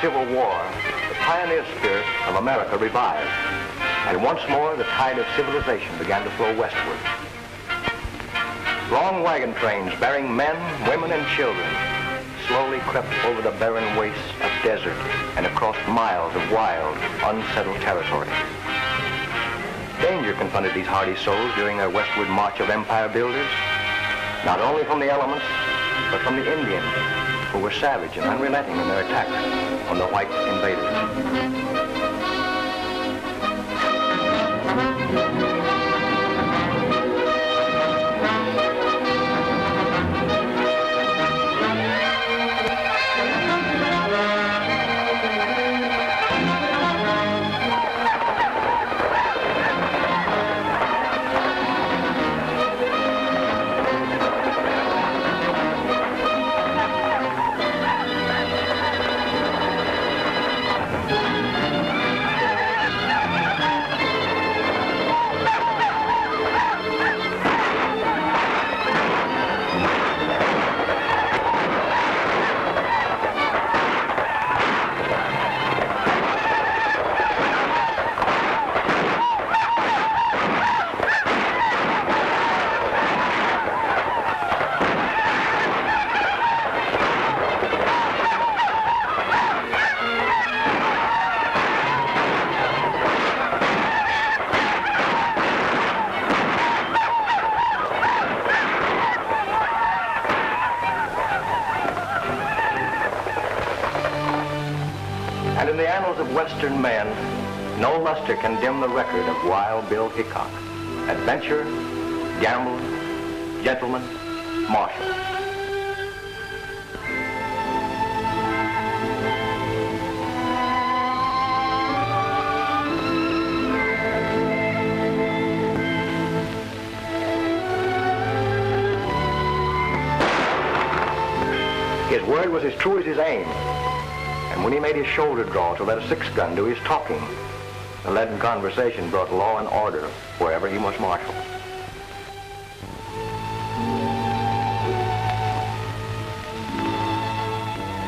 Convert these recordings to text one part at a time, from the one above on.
Civil War, the pioneer spirit of America revived, and once more the tide of civilization began to flow westward. Long wagon trains bearing men, women, and children slowly crept over the barren wastes of desert and across miles of wild, unsettled territory. Danger confronted these hardy souls during their westward march of empire builders, not only from the elements, but from the Indians, who were savage and unrelenting in their attacks on the white invaders. And in the annals of Western men, no luster can dim the record of Wild Bill Hickok, adventurer, gambler, gentleman, marshal. His word was as true as his aim. And when he made his shoulder draw to let a six-gun do his talking, the leaden conversation brought law and order wherever he must marshal.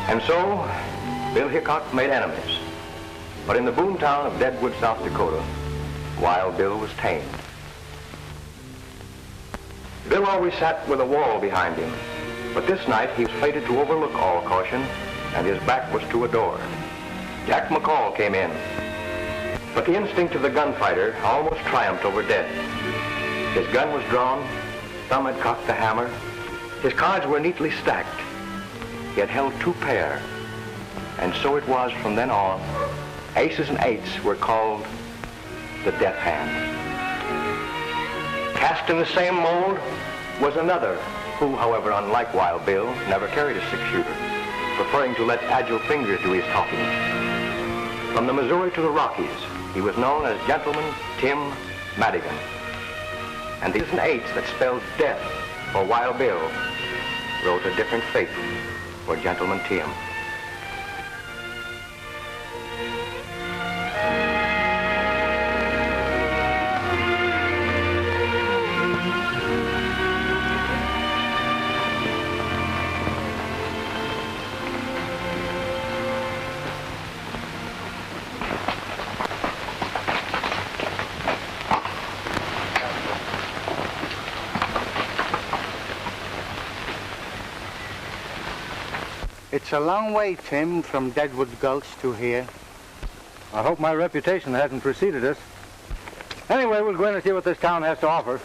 And so, Bill Hickok made enemies. But in the boomtown of Deadwood, South Dakota, Wild Bill was tamed. Bill always sat with a wall behind him, but this night he was fated to overlook all caution, and his back was to a door. Jack McCall came in, but the instinct of the gunfighter almost triumphed over death. His gun was drawn, Thumb had cocked the hammer, his cards were neatly stacked. He had held two pair, and so it was from then on. Aces and eights were called the death hand. Cast in the same mold was another, who, however, unlike Wild Bill, never carried a six-shooter, preferring to let agile fingers do his talking. From the Missouri to the Rockies, he was known as Gentleman Tim Madigan. And these and eights that spelled death for Wild Bill wrote a different fate for Gentleman Tim. It's a long way, Tim, from Deadwood Gulch to here. I hope my reputation hasn't preceded us. Anyway, we'll go in and see what this town has to offer.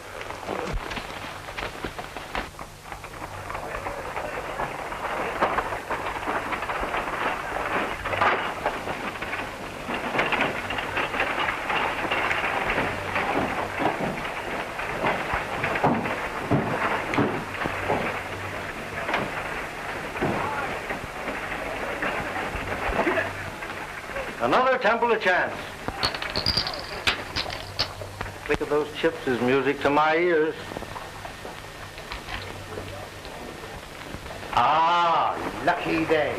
Another temple of chance. The click of those chips is music to my ears. Ah, lucky day.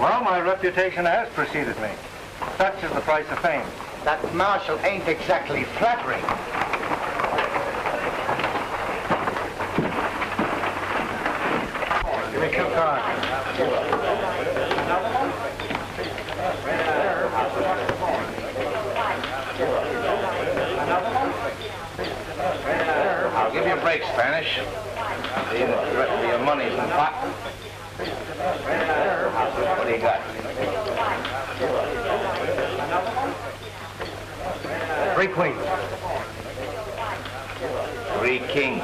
Well, my reputation has preceded me. Such is the price of fame. That marshal ain't exactly flattering. Give me 2 cards. I'll give you a break, Spanish. See that the rest of your money's in the pot. What do you got? 3 queens. 3 kings.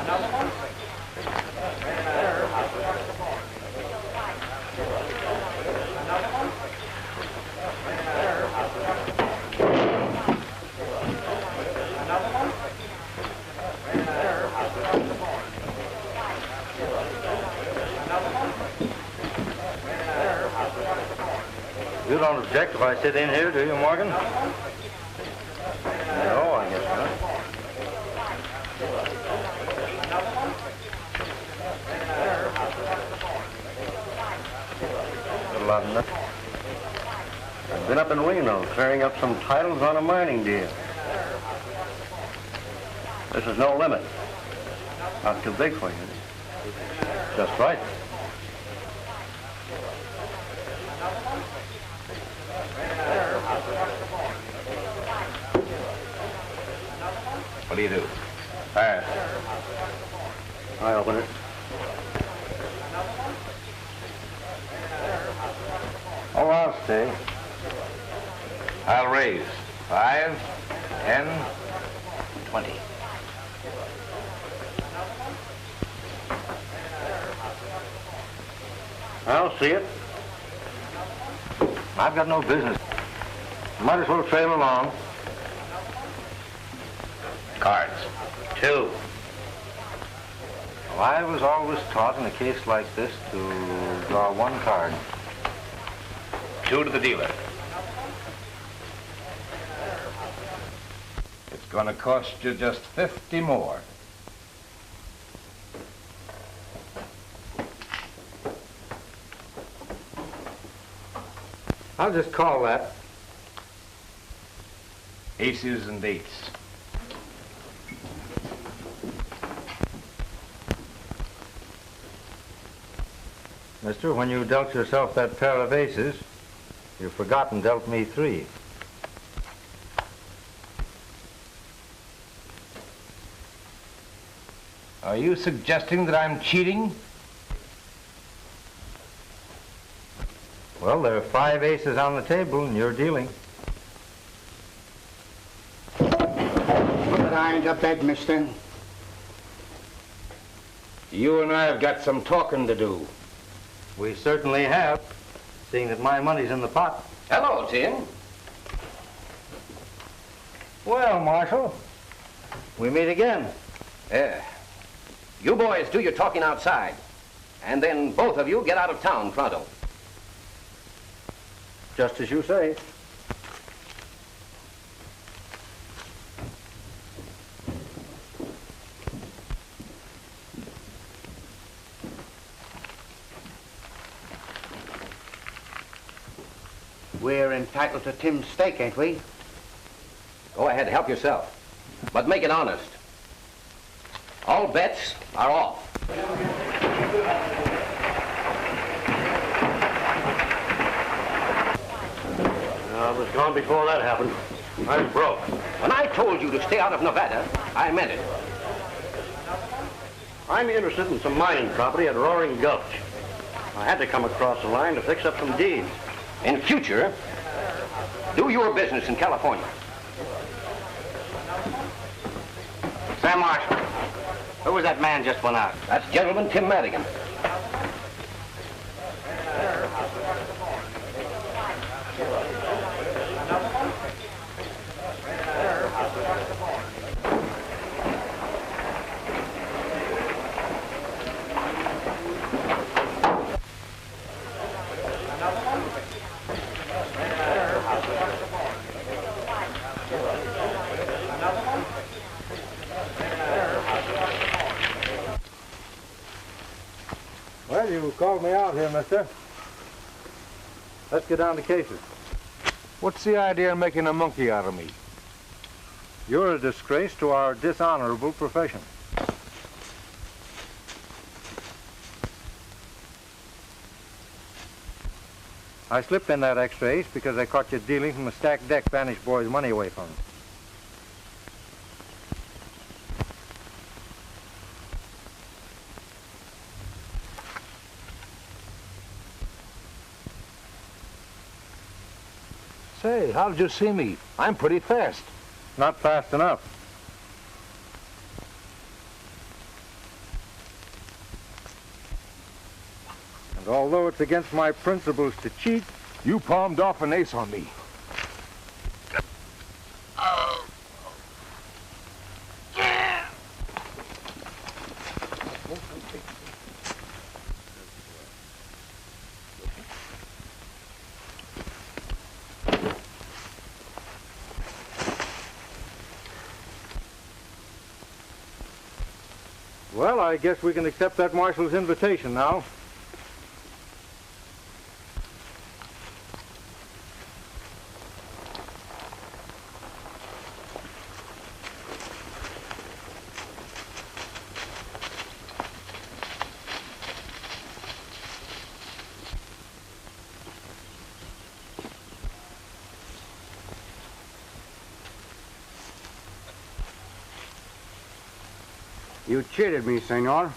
You don't object if I sit in here, do you, Morgan? No, I guess not. A lot of nothing. I've been up in Reno clearing up some titles on a mining deal. This is no limit. Not too big for you. Just right. What do you do? Pass. I open it. Oh, I'll stay. I'll raise. 5, 10, 20. I'll see it. I've got no business. Might as well trail along. Cards. 2. Well, I was always taught in a case like this to draw 1 card. 2 to the dealer. It's going to cost you just 50 more. I'll just call that. Aces and 8s. Mister, when you dealt yourself that pair of aces, you forgot and dealt me 3. Are you suggesting that I'm cheating? Well, there are 5 aces on the table, and you're dealing. Put that iron to bed, mister. You and I have got some talking to do. We certainly have, seeing that my money's in the pot. Hello, Tim. Well, Marshal, we meet again. Yeah. You boys do your talking outside, and then both of you get out of town pronto. Just as you say. We're entitled to Tim's stake, ain't we? Go ahead, help yourself. But make it honest. All bets are off. I was gone before that happened. I was broke. When I told you to stay out of Nevada, I meant it. I'm interested in some mining property at Roaring Gulch. I had to come across the line to fix up some deeds. In future, do your business in California. Sam Marshall, who was that man just went out? That's Gentleman Tim Madigan. Well, you called me out here, mister. Let's get down to cases. What's the idea of making a monkey out of me? You're a disgrace to our dishonorable profession. I slipped in that extra ace because I caught you dealing from a stacked deck vanished boys' money away from them. Say, how did you see me? I'm pretty fast. Not fast enough. And although it's against my principles to cheat, You palmed off an ace on me. well, I guess we can accept that marshal's invitation now. You cheated me, senor.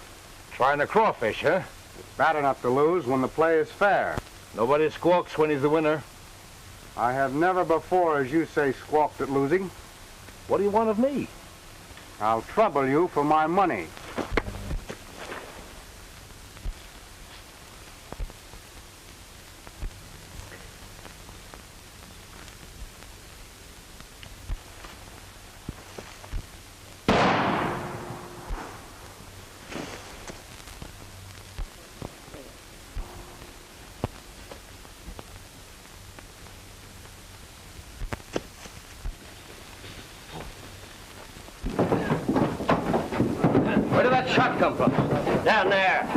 Trying to crawfish, huh? It's bad enough to lose when the play is fair. Nobody squawks when he's the winner. I have never before, as you say, squawked at losing. What do you want of me? I'll trouble you for my money. Where did that shot come from? Down there.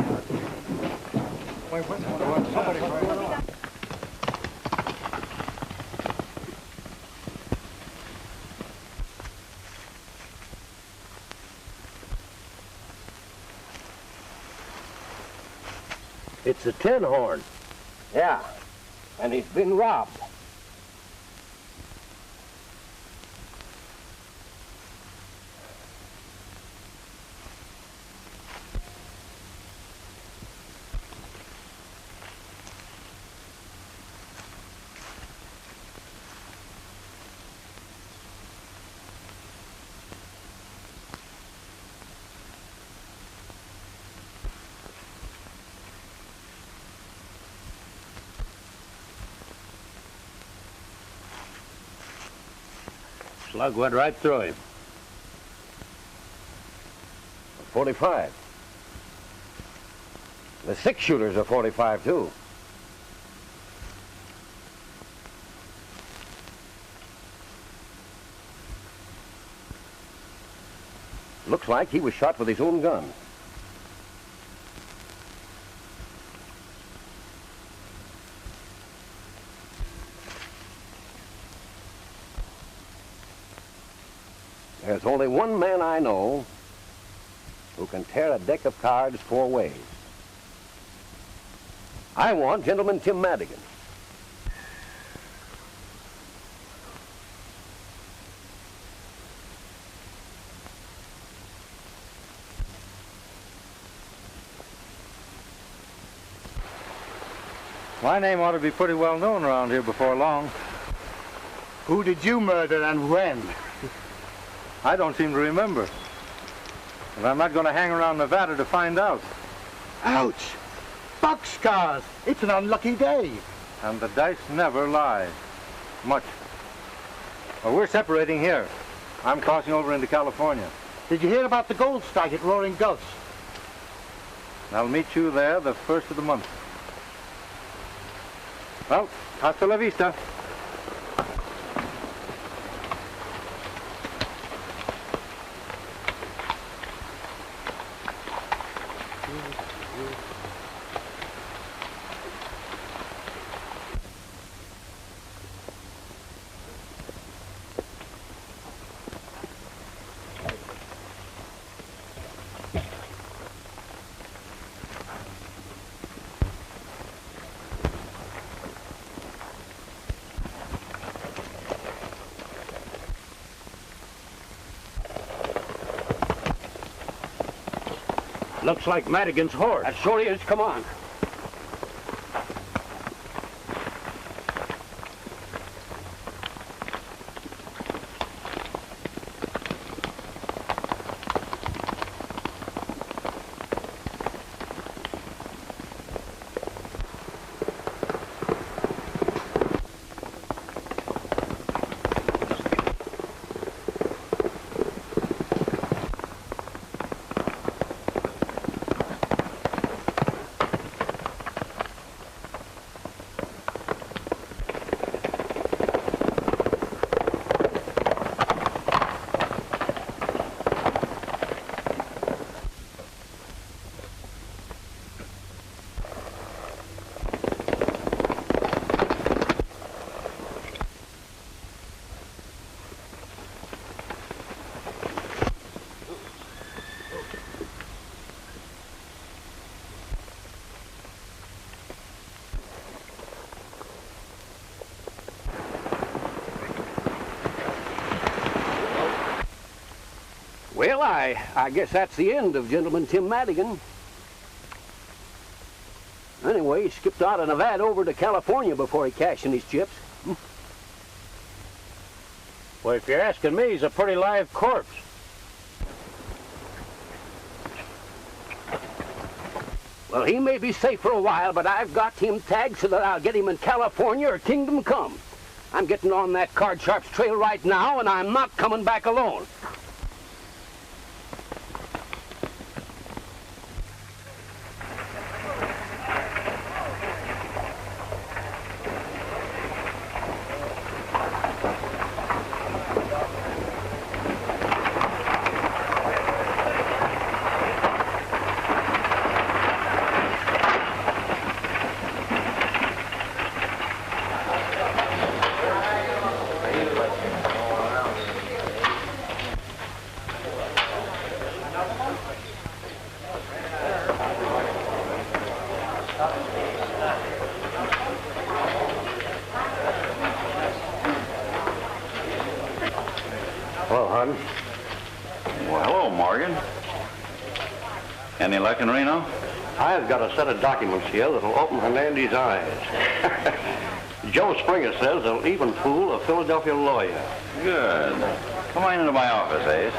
It's a tin horn. Yeah, and he's been robbed. Slug went right through him. 45. The 6-shooters are 45, too. Looks like he was shot with his own gun. There's only one man I know who can tear a deck of cards 4 ways. I want Gentleman Tim Madigan. My name ought to be pretty well known around here before long. Who did you murder and when? I don't seem to remember. And I'm not going to hang around Nevada to find out. Ouch! Boxcars! It's an unlucky day. And the dice never lie. Much. Well, we're separating here. I'm crossing over into California. Did you hear about the gold strike at Roaring Gulch? I'll meet you there the first of the month. Well, hasta la vista. Looks like Madigan's horse. That sure is. Come on. Well, I guess that's the end of Gentleman Tim Madigan. Anyway, he skipped out of Nevada over to California before he cashed in his chips. Well, if you're asking me, he's a pretty live corpse. Well, he may be safe for a while, but I've got him tagged so that I'll get him in California or kingdom come. I'm getting on that Card Sharp's trail right now, and I'm not coming back alone. Hello, hon. Well, hello, Morgan. Any luck in Reno? I've got a set of documents here that'll open Hernandy's eyes. Joe Springer says they'll even fool a Philadelphia lawyer. Good. Come on into my office, Ace.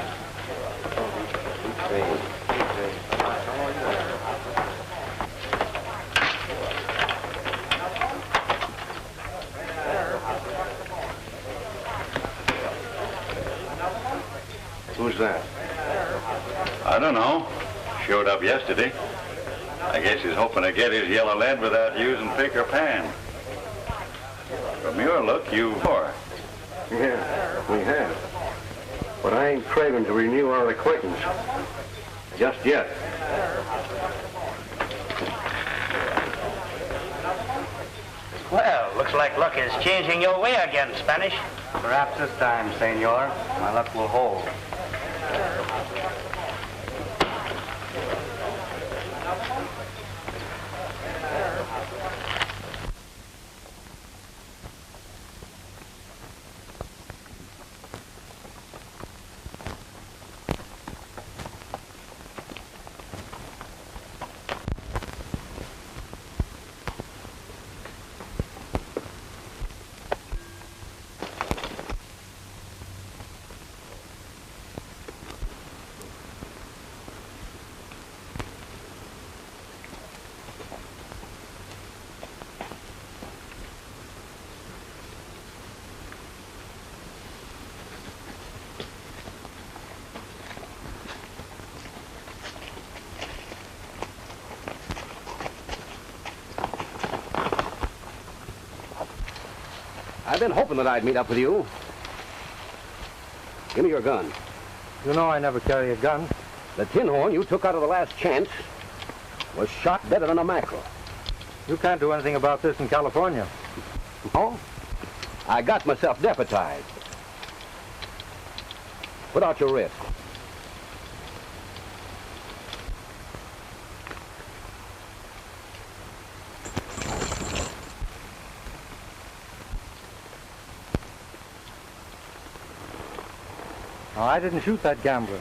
Who's that? I don't know. Showed up yesterday. I guess he's hoping to get his yellow lead without using pick or pan. From your look, you've more. Yeah, we have. But I ain't craving to renew our acquaintance. Just yet. Well, looks like luck is changing your way again, Spanish. Perhaps this time, senor, my luck will hold. I've been hoping that I'd meet up with you. Give me your gun. You know I never carry a gun. The tin horn you took out of the last chance was shot deader than a mackerel. You can't do anything about this in California. Oh? I got myself deputized. Put out your wrist. No, I didn't shoot that gambler.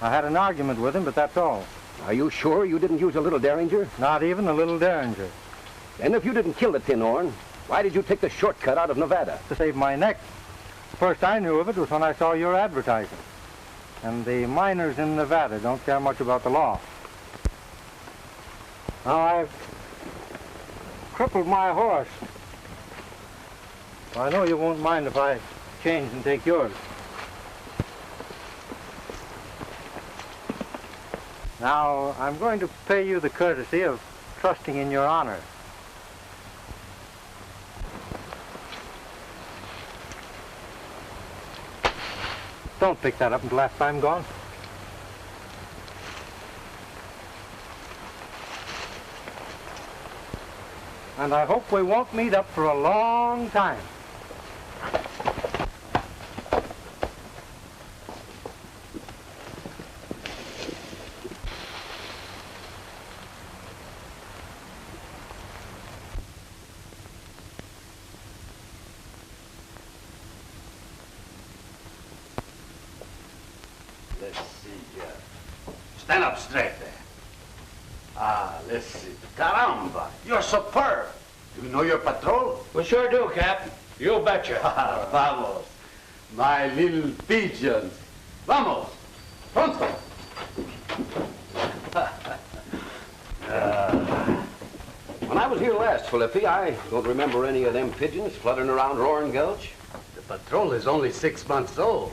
I had an argument with him, but that's all. Are you sure you didn't use a little derringer? Not even a little derringer. And if you didn't kill the tin horn, why did you take the shortcut out of Nevada? To save my neck. First I knew of it was when I saw your advertising. And the miners in Nevada don't care much about the law. Now I've crippled my horse. I know you won't mind if I change and take yours. Now, I'm going to pay you the courtesy of trusting in your honor. Don't pick that up until after I'm gone. And I hope we won't meet up for a long time. Let's see here. Stand up straight there. Ah, let's see. Caramba, you're superb. Do you know your patrol? We sure do, Cap. You betcha. Vamos. My little pigeons. Vamos. Pronto. When I was here last, Felipe, I don't remember any of them pigeons fluttering around Roaring Gulch. The patrol is only 6 months old,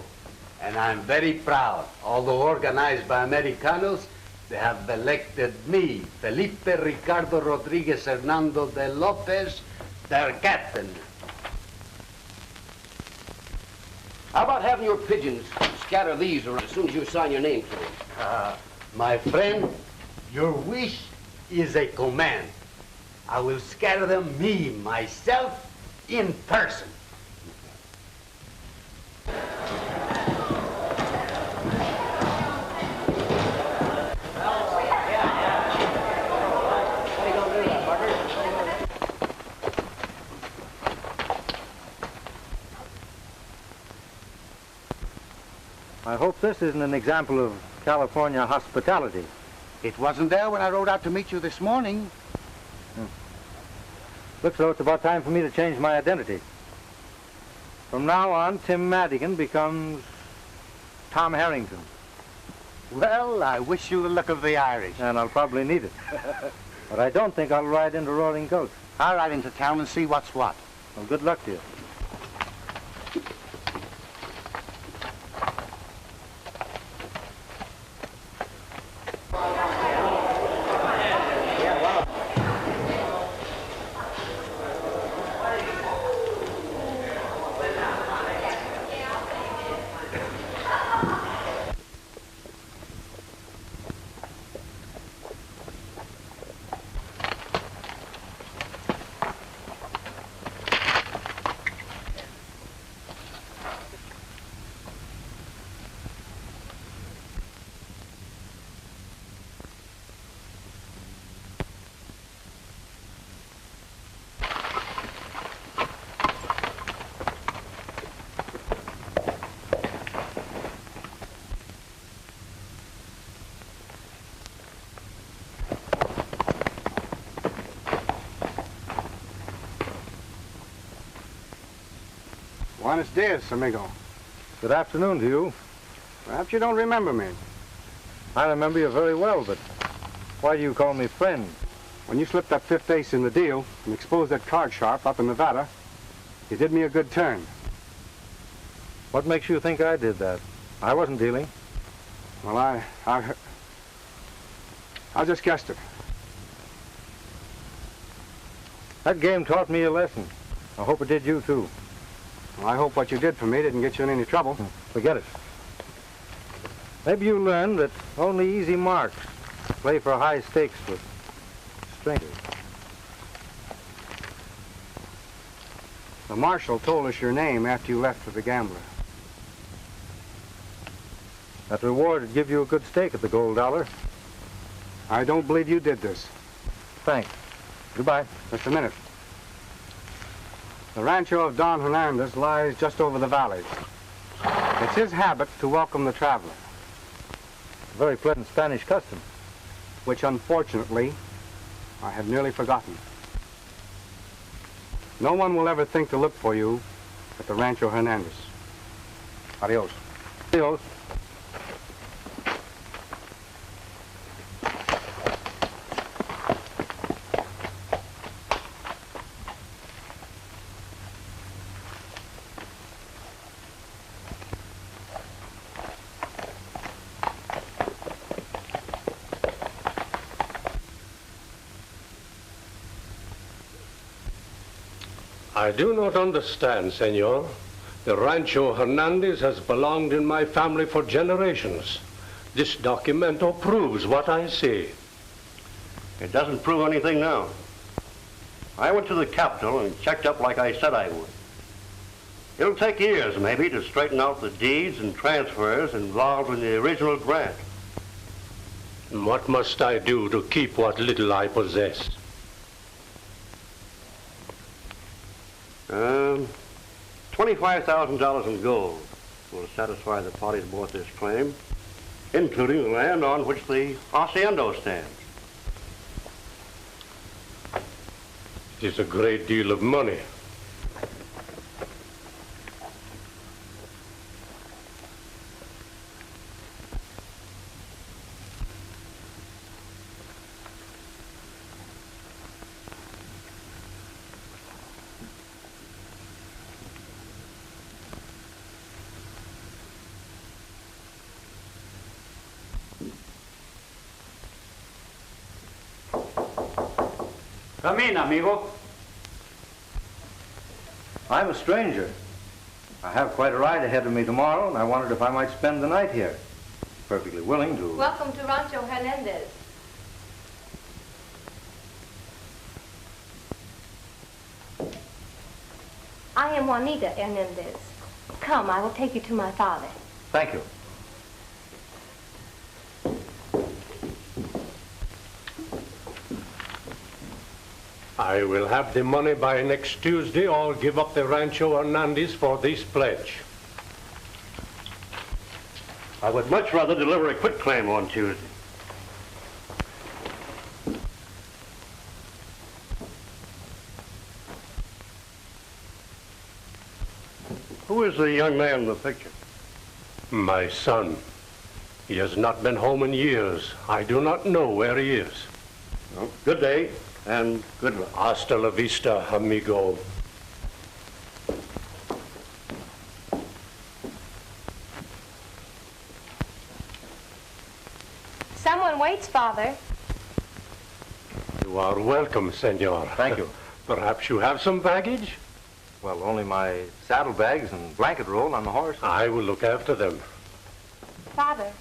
and I'm very proud. Although organized by Americanos, they have elected me, Felipe Ricardo Rodriguez Hernando de Lopez, their captain. How about having your pigeons scatter these around as soon as you sign your name to them? My friend, your wish is a command. I will scatter them myself, in person. I hope this isn't an example of California hospitality. It wasn't there when I rode out to meet you this morning. Looks though it's about time for me to change my identity. From now on, Tim Madigan becomes Tom Harrington. Well, I wish you the luck of the Irish. And I'll probably need it. But I don't think I'll ride into Roaring Gulch. I'll ride into town and see what's what. Well, good luck to you. Buenos dias, amigo. Good afternoon to you. Perhaps you don't remember me. I remember you very well, but why do you call me friend? When you slipped that fifth ace in the deal and exposed that card sharp up in Nevada, you did me a good turn. What makes you think I did that? I wasn't dealing. Well, I just guessed it. That game taught me a lesson. I hope it did you, too. Well, I hope what you did for me didn't get you in any trouble. Forget it. Maybe you learned that only easy marks play for high stakes with strangers. The marshal told us your name after you left for the gambler. That reward would give you a good stake at the gold dollar. I don't believe you did this. Thanks. Goodbye. Just a minute. The rancho of Don Hernandez lies just over the valley. It's his habit to welcome the traveler. A very pleasant Spanish custom. which unfortunately I had nearly forgotten. No one will ever think to look for you at the Rancho Hernandez. Adios. Adios. I do not understand, senor. The Rancho Hernandez has belonged in my family for generations. This documento proves what I say. It doesn't prove anything now. I went to the Capitol and checked up like I said I would. It'll take years, maybe, to straighten out the deeds and transfers involved in the original grant. And what must I do to keep what little I possess? $25,000 in gold will satisfy the parties bought this claim, including the land on which the hacienda stands. It is a great deal of money. Come in, amigo. I'm a stranger. I have quite a ride ahead of me tomorrow, and I wondered if I might spend the night here. Perfectly willing to. Welcome to Rancho Hernandez. I am Juanita Hernandez. Come, I will take you to my father. Thank you. I will have the money by next Tuesday or give up the Rancho Hernandez for this pledge. I would much rather deliver a quitclaim on Tuesday. Who is the young man in the picture? My son. He has not been home in years. I do not know where he is. Well, good day and good luck. Hasta la vista, amigo. Someone waits, Father. You are welcome, senor. Thank you. Perhaps you have some baggage? Well, only my saddlebags and blanket roll on the horse. I will look after them. Father,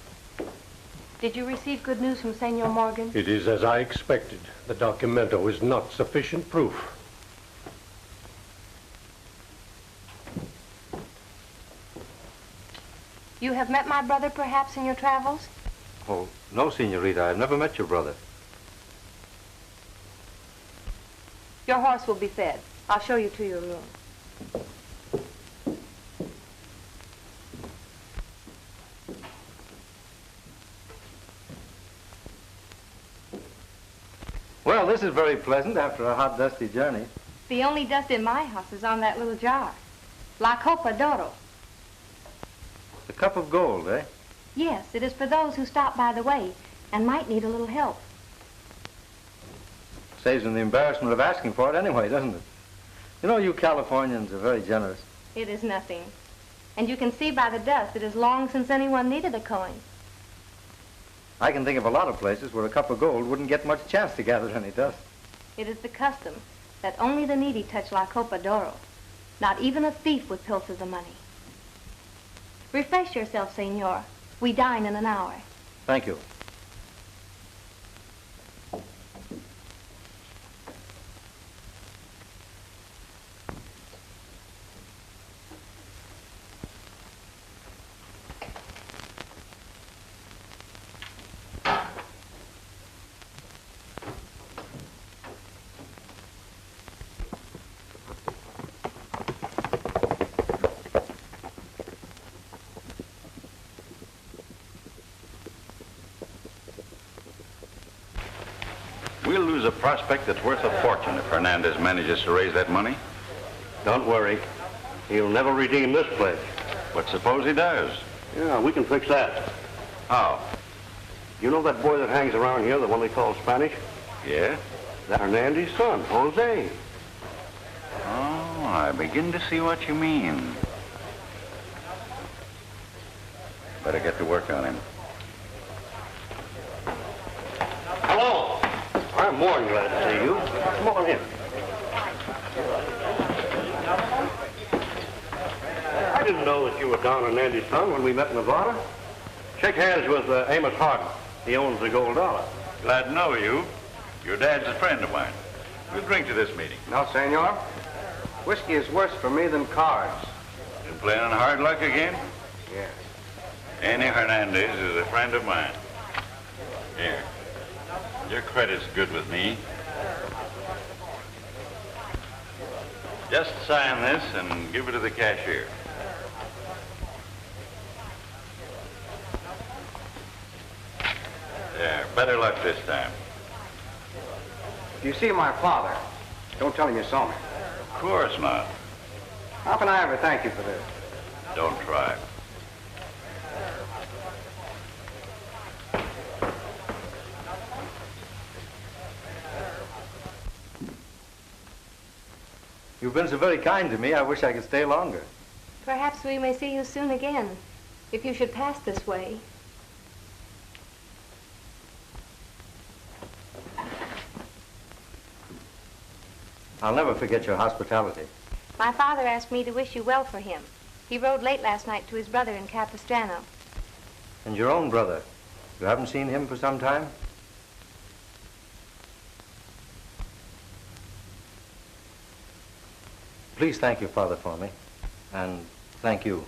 did you receive good news from Senor Morgan? It is as I expected. The documento is not sufficient proof. You have met my brother, perhaps, in your travels? Oh, no, Senorita. I've never met your brother. Your horse will be fed. I'll show you to your room. Well, this is very pleasant after a hot, dusty journey. The only dust in my house is on that little jar. La Copa d'Oro. The cup of gold, eh? Yes, it is for those who stop by the way and might need a little help. Saves them the embarrassment of asking for it anyway, doesn't it? You know, you Californians are very generous. It is nothing. And you can see by the dust it is long since anyone needed a coin. I can think of a lot of places where a cup of gold wouldn't get much chance to gather any dust. It is the custom that only the needy touch La Copa d'Oro. Not even a thief would pilfer the money. Refresh yourself, Senor. We dine in an hour. Thank you. We'll lose a prospect that's worth a fortune if Hernandez manages to raise that money. Don't worry. He'll never redeem this place. But suppose he does? Yeah, we can fix that. How? You know that boy that hangs around here, the one they call Spanish? Yeah? That's Hernandez's son, Jose. Oh, I begin to see what you mean. Better get to work on him. Hello. I'm more than glad to see you. Come on in. I didn't know that you were Don Hernandez's son when we met in Nevada. Shake hands with Amos Hardin. He owns the Gold Dollar. Glad to know you. Your dad's a friend of mine. We'll drink to this meeting. No, senor. Whiskey is worse for me than cards. Been playing on hard luck again? Yes. Annie Hernandez is a friend of mine. Here. Your credit's good with me. Just sign this and give it to the cashier. There, better luck this time. Do you see my father? Don't tell him you saw me. Of course not. How can I ever thank you for this? Don't try. You've been so very kind to me, I wish I could stay longer. Perhaps we may see you soon again, if you should pass this way. I'll never forget your hospitality. My father asked me to wish you well for him. He rode late last night to his brother in Capistrano. And your own brother. You haven't seen him for some time? Please thank your father for me. And thank you.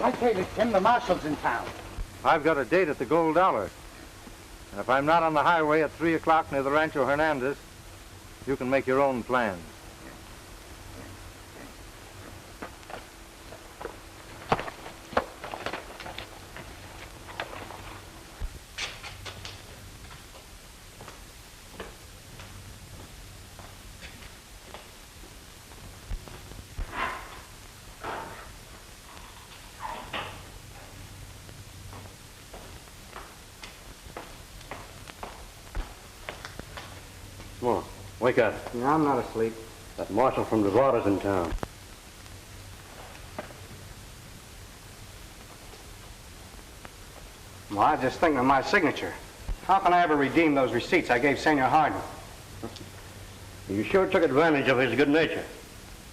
I tell you, Tim, the marshal's in town. I've got a date at the Gold Dollar. And if I'm not on the highway at 3 o'clock near the Rancho Hernandez, you can make your own plans. Come on, wake up. No, I'm not asleep. That marshal from Nevada's in town. Well, I was just thinking of my signature. How can I ever redeem those receipts I gave Senor Hardin? You sure took advantage of his good nature.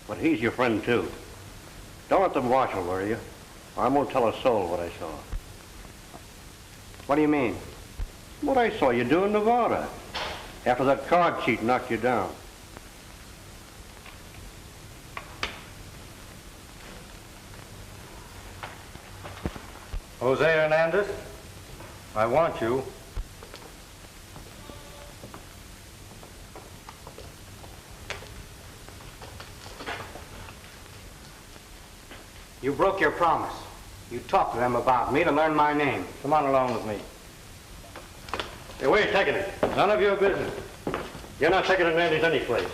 But he's your friend, too. Don't let the marshal worry you. I won't tell a soul what I saw. What do you mean? What I saw you do in Nevada. After that card cheat knocked you down. Jose Hernandez, I want you. You broke your promise. You talked to them about me to learn my name. Come on along with me. Hey, where are you taking it? None of your business. You're not taking Hernandez any place.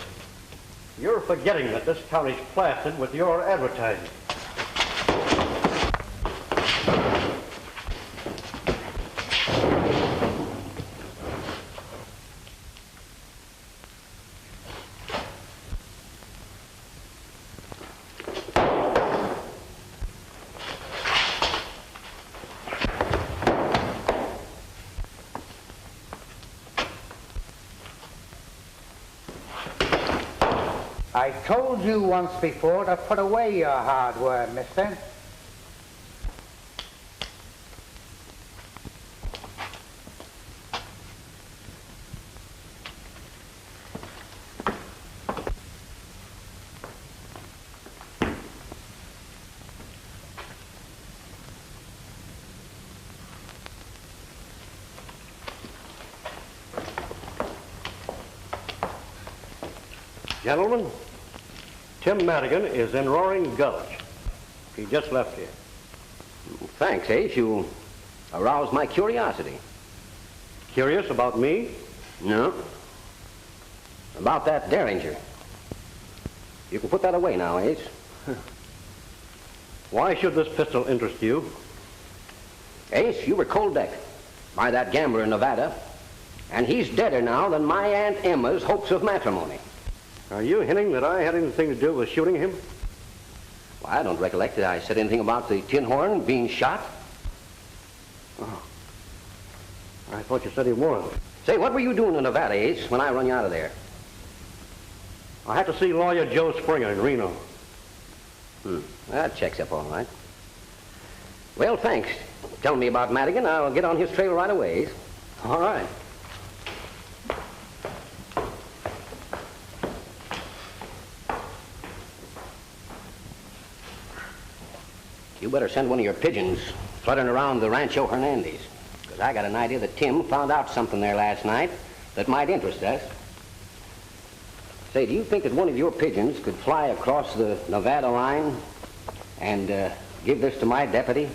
You're forgetting that this county's plastered with your advertising. I told you once before to put away your hardware, mister. Gentlemen, Tim Madigan is in Roaring Gulch. He just left here. Thanks, Ace. You aroused my curiosity. Curious about me? No. About that Derringer. You can put that away now, Ace. Why should this pistol interest you? Ace, you were cold-decked by that gambler in Nevada, and he's deader now than my Aunt Emma's hopes of matrimony. Are you hinting that I had anything to do with shooting him? Well, I don't recollect that I said anything about the tin horn being shot. Oh. I thought you said he was. Say, what were you doing in Nevada, Ace, when I run you out of there? I had to see lawyer Joe Springer in Reno. That checks up all right. Well, thanks. Tell me about Madigan. I'll get on his trail right away. All right. You better send one of your pigeons fluttering around the Rancho Hernandez, because I got an idea that Tim found out something there last night that might interest us. Say, do you think that one of your pigeons could fly across the Nevada line and give this to my deputy?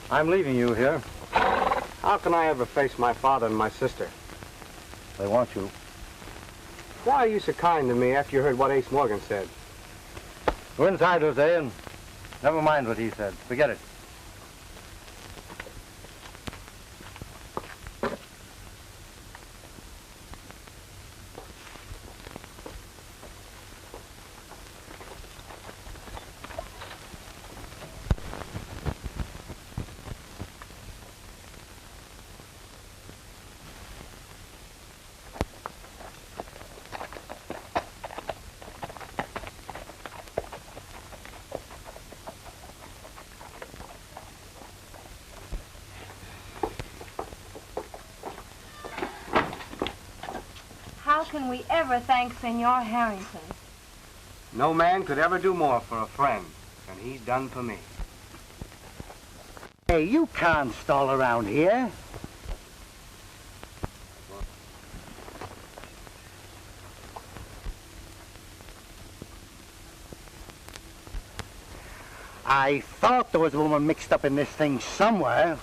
I'm leaving you here. How can I ever face my father and my sister? They want you. Why are you so kind to me after you heard what Ace Morgan said? Go inside, Jose, and never mind what he said. Forget it. How can we ever thank Senor Harrington? No man could ever do more for a friend than he's done for me. Hey, you can't stall around here. I thought there was a woman mixed up in this thing somewhere.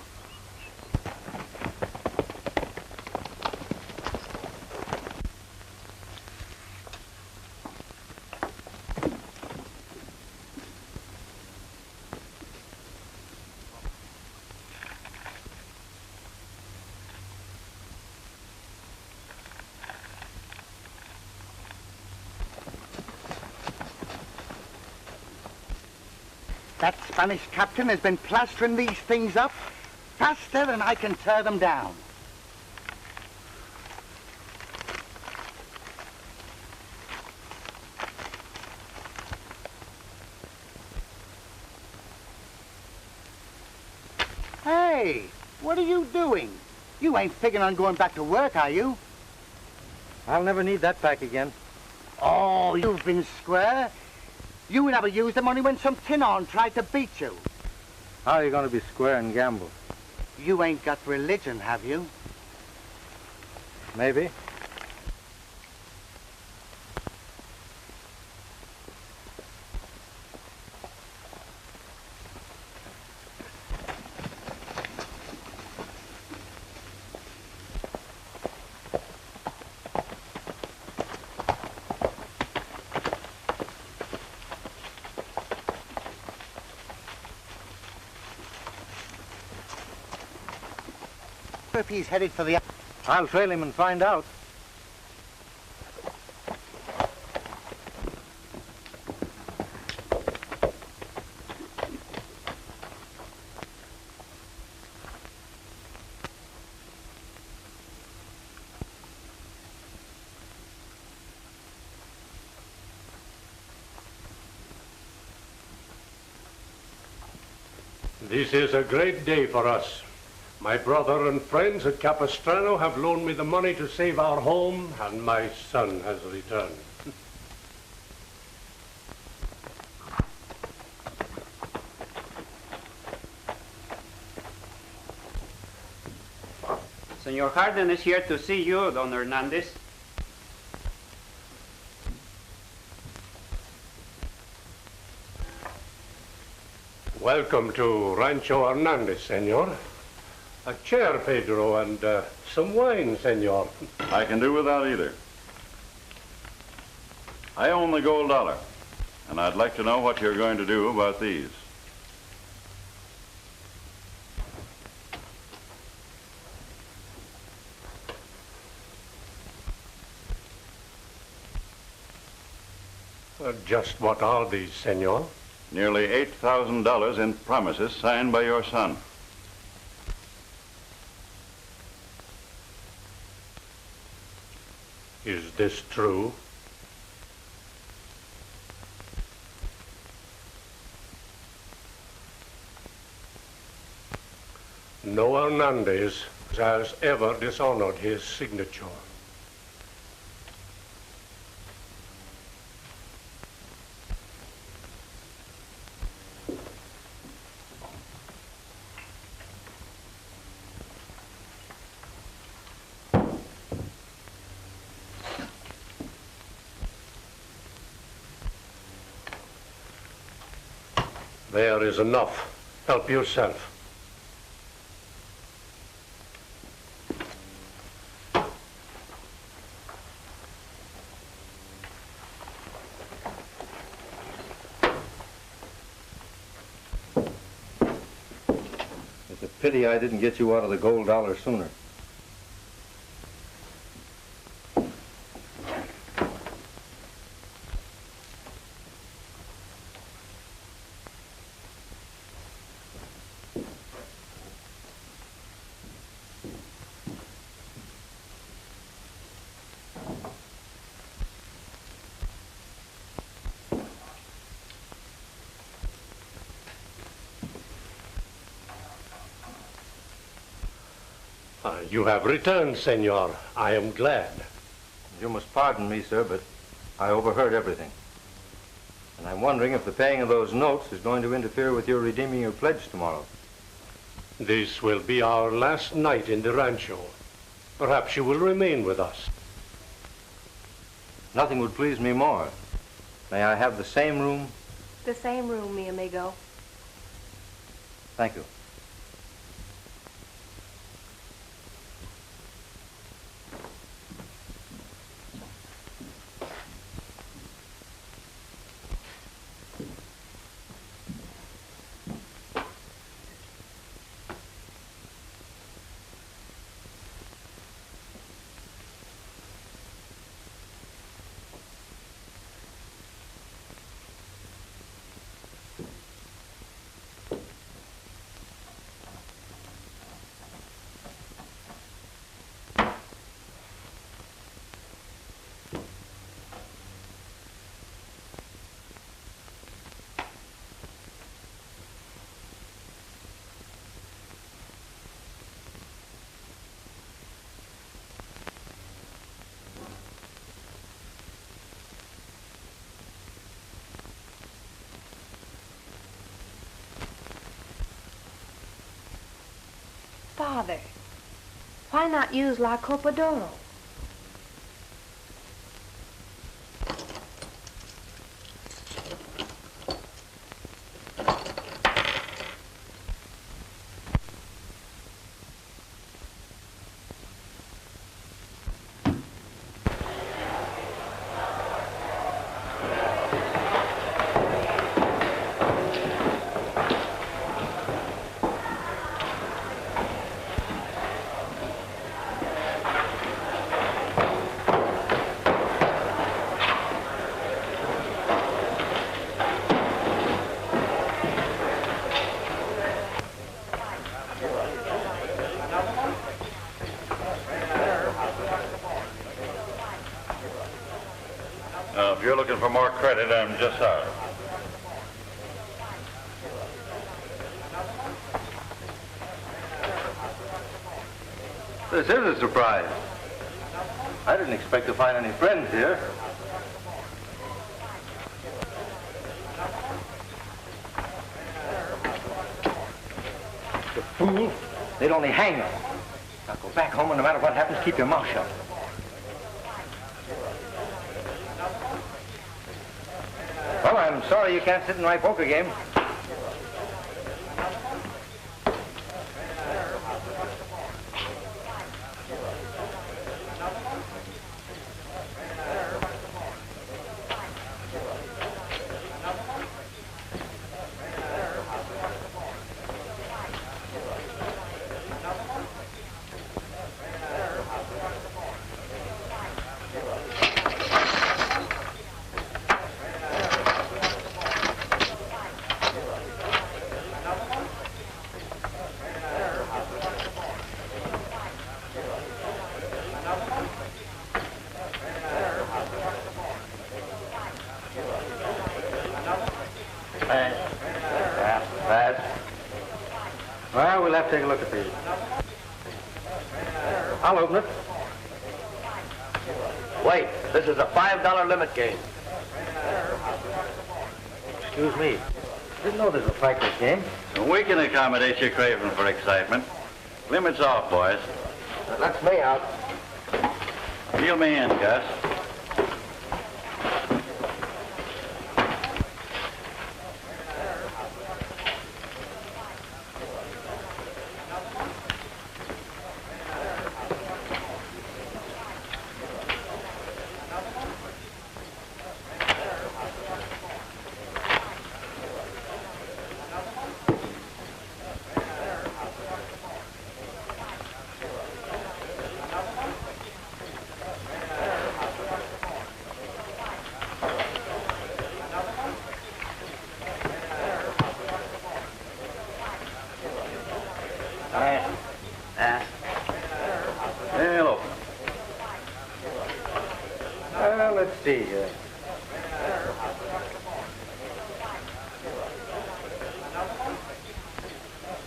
That Spanish captain has been plastering these things up faster than I can tear them down. Hey, what are you doing? You ain't figuring on going back to work, are you? I'll never need that back again. Oh, you've been square. You never used them only when some tin-on tried to beat you. How are you going to be square and gamble? You ain't got religion, have you? Maybe. If he's headed for the... I'll trail him and find out. This is a great day for us. My brother and friends at Capistrano have loaned me the money to save our home, and my son has returned. Senor Harden is here to see you, Don Hernandez. Welcome to Rancho Hernandez, senor. A chair, Pedro, and some wine, senor. I can do without either. I own the gold dollar, and I'd like to know what you're going to do about these. Just what are these, senor? Nearly $8,000 in promises signed by your son. Is this true? No Hernandez has ever dishonored his signature. There is enough. Help yourself. It's a pity I didn't get you out of the gold dollar sooner. You have returned, senor. I am glad. You must pardon me, sir, but I overheard everything. And I'm wondering if the paying of those notes is going to interfere with your redeeming your pledge tomorrow. This will be our last night in the rancho. Perhaps you will remain with us. Nothing would please me more. May I have the same room? The same room, mi amigo. Thank you. Father, why not use La Copa d'Oro? If you're looking for more credit, I'm just sorry. This is a surprise. I didn't expect to find any friends here. The fool. They'd only hang us. Now go back home and no matter what happens, keep your mouth shut. Well, I'm sorry you can't sit in my poker game. Well, we'll have to take a look at these. I'll open it. Wait, this is a $5 limit game. Excuse me. Didn't know this was a fighter's game. We can accommodate your craving for excitement. Limits off, boys. That's me out. Reel me in, Gus. Hello. Let's see here.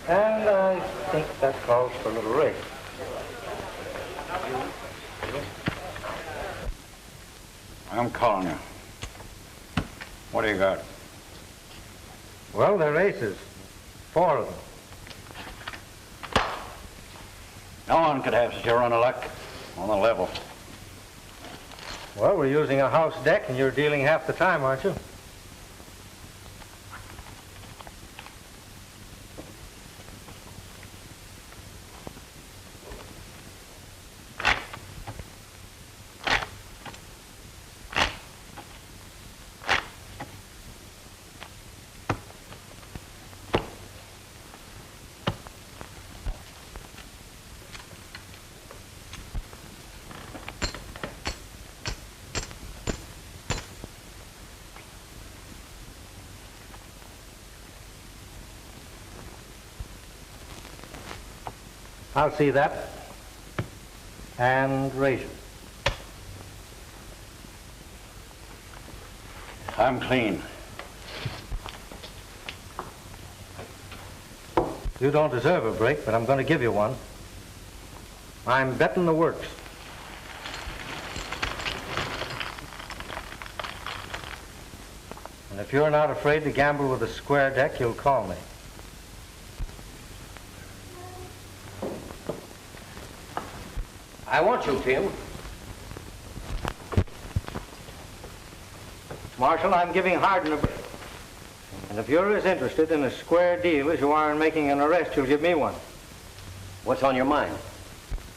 And I think that calls for a little race. I'm calling you. What do you got? Well, they're aces. 4 of them. No one could have such a run of luck on the level. Well, we're using a house deck, and you're dealing half the time, aren't you? I'll see that. And raise it. I'm clean. You don't deserve a break, but I'm going to give you one. I'm betting the works. And if you're not afraid to gamble with a square deck, you'll call me. I want you, Tim. Marshal, I'm giving Hardin a break. And if you're as interested in a square deal as you are in making an arrest, you'll give me one. What's on your mind?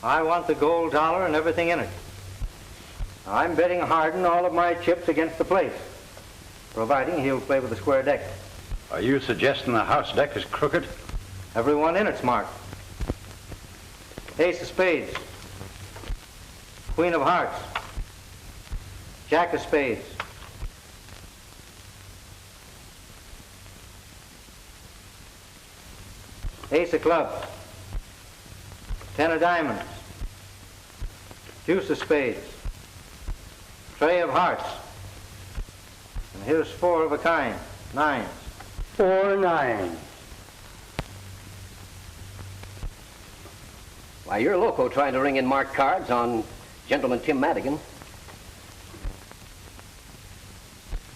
I want the gold dollar and everything in it. I'm betting Hardin all of my chips against the place, providing he'll play with the square deck. Are you suggesting the house deck is crooked? Everyone in it's marked. Ace of spades. Queen of hearts. Jack of spades. Ace of clubs. 10 of diamonds. Deuce of spades. Trey of hearts. And here's 4 of a kind. 9s. 4 9s. Why, you're loco trying to ring in marked cards on Gentleman Tim Madigan.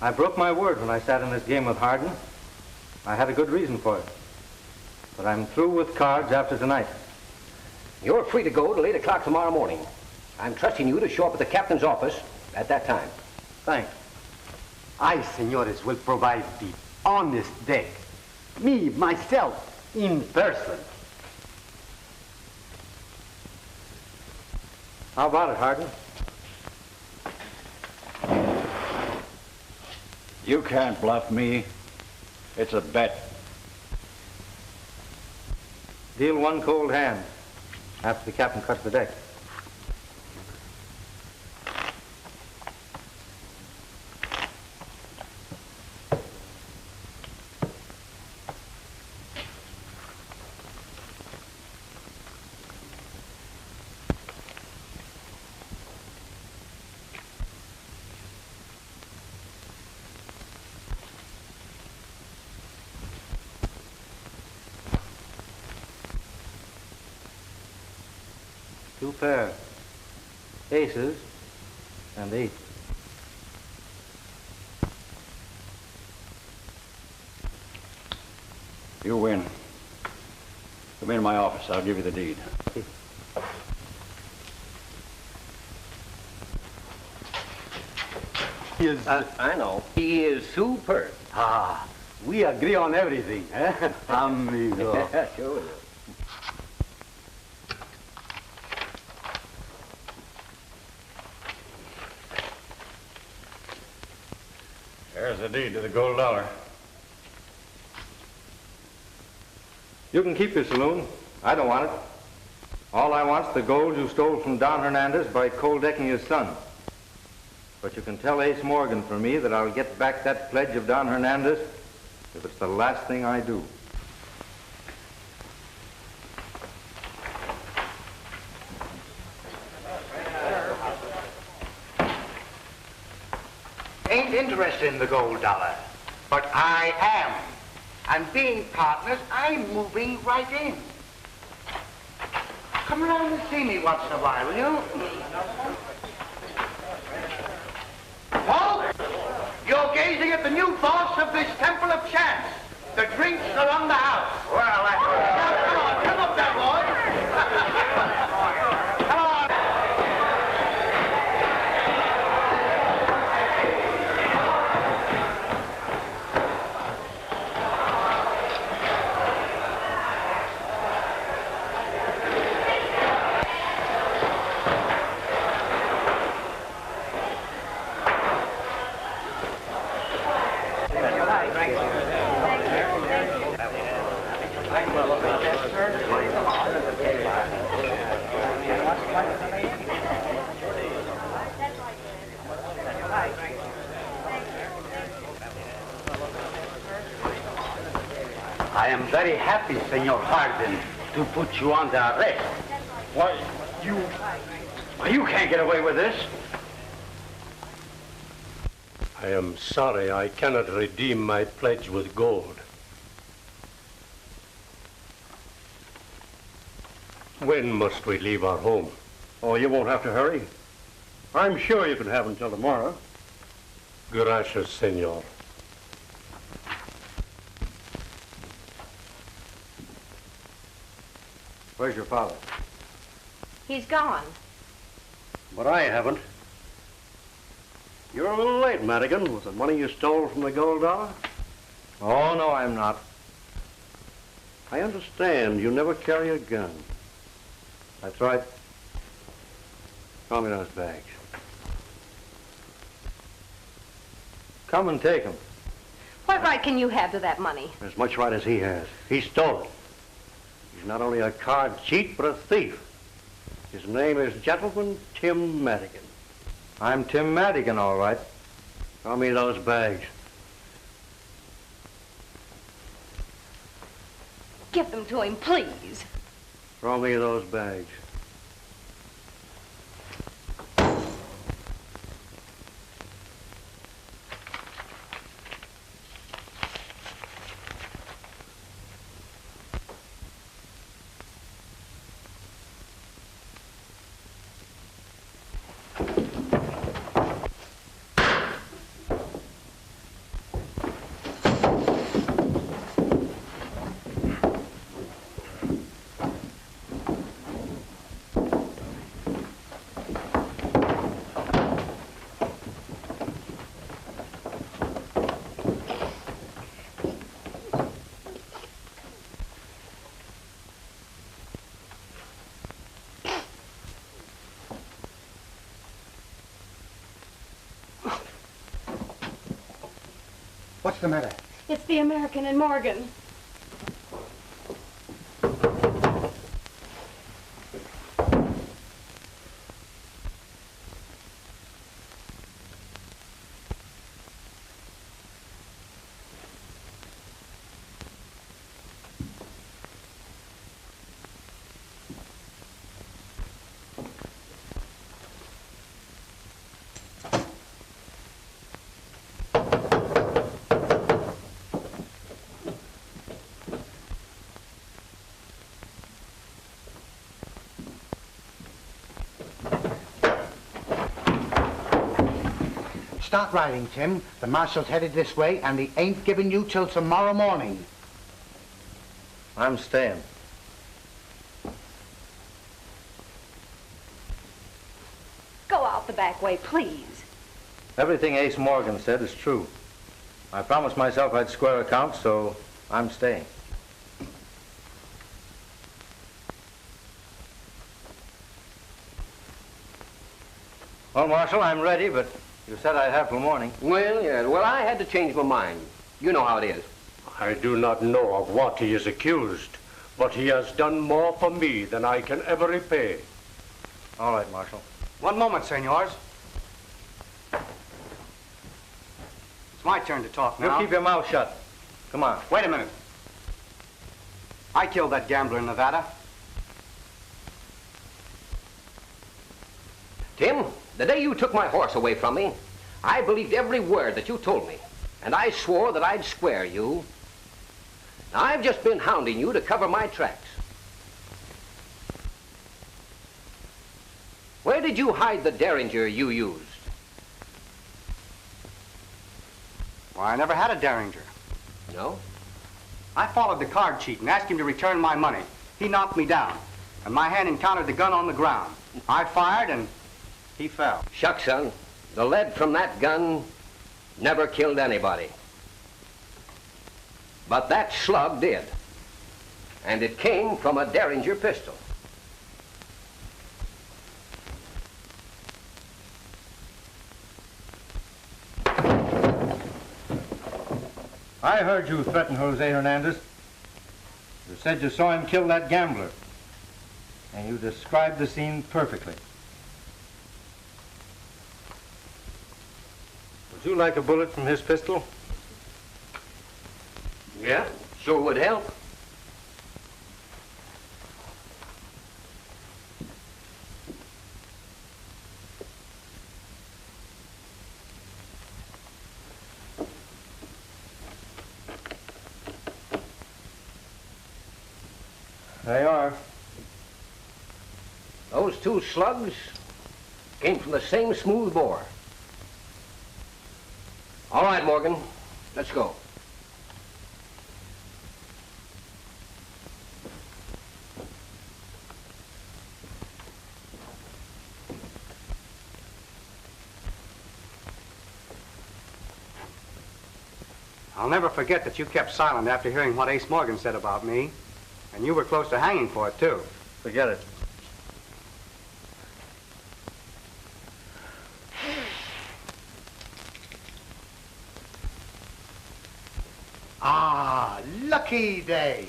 I broke my word when I sat in this game with Hardin. I had a good reason for it. But I'm through with cards after tonight. You're free to go till 8 o'clock tomorrow morning. I'm trusting you to show up at the captain's office at that time. Thanks. I, senores, will provide the honest deck. Me, myself, in person. How about it, Hardin? You can't bluff me. It's a bet. Deal one cold hand after the captain cuts the deck. Two pair. Aces and eight. You win. Come into my office. I'll give you the deed. He is... I know. He is superb. Ah, we agree on everything, eh? Amigo. Sure. There's the deed to the gold dollar. You can keep your saloon. I don't want it. All I want's the gold you stole from Don Hernandez by cold decking his son. But you can tell Ace Morgan for me that I'll get back that pledge of Don Hernandez if it's the last thing I do. Ain't interested in the gold dollar, but I am. And being partners, I'm moving right in. Come around and see me once in a while, will you? Folks, you're gazing at the new boss of this Temple of Chance. The drinks are on the house. Well, that's... Now, come on, come up there, boys. Come on. I am very happy, Senor Hardin, to put you under arrest. Why, you can't get away with this. I am sorry I cannot redeem my pledge with gold. When must we leave our home? Oh, you won't have to hurry. I'm sure you can have until tomorrow. Gracias, senor. Where's your father? He's gone. But I haven't. You're a little late, Madigan, with the money you stole from the gold dollar. Oh, no, I'm not. I understand you never carry a gun. That's right. Show me those bags. Come and take them. What right can you have to that money? As much right as he has. He stole it. He's not only a card cheat, but a thief. His name is Gentleman Tim Madigan. I'm Tim Madigan, all right. Show me those bags. Give them to him, please. Throw me those bags. What's the matter? It's the American and Morgan. Start riding, Tim. The marshal's headed this way, and he ain't giving you till tomorrow morning. I'm staying. Go out the back way, please. Everything Ace Morgan said is true. I promised myself I'd square accounts, so I'm staying. Well, Marshal, I'm ready, but you said I'd have till morning. Well, yeah. Well, I had to change my mind. You know how it is. I do not know of what he is accused, but he has done more for me than I can ever repay. All right, Marshal. One moment, senors. It's my turn to talk now. You keep your mouth shut. Come on. Wait a minute. I killed that gambler in Nevada. Tim, the day you took my horse away from me, I believed every word that you told me, and I swore that I'd square you. Now, I've just been hounding you to cover my tracks. Where did you hide the derringer you used? Well, I never had a derringer. No? I followed the card cheat and asked him to return my money. He knocked me down, and my hand encountered the gun on the ground. I fired, and he fell. Shucks, son. The lead from that gun never killed anybody. But that slug did. And it came from a derringer pistol. I heard you threaten Jose Hernandez. You said you saw him kill that gambler. And you described the scene perfectly. Would you like a bullet from his pistol? Yeah, sure would help. They are. Those two slugs came from the same smooth bore. All right, Morgan, let's go. I'll never forget that you kept silent after hearing what Ace Morgan said about me. And you were close to hanging for it, too. Forget it. Ah, lucky day.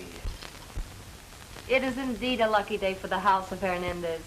It is indeed a lucky day for the house of Hernandez.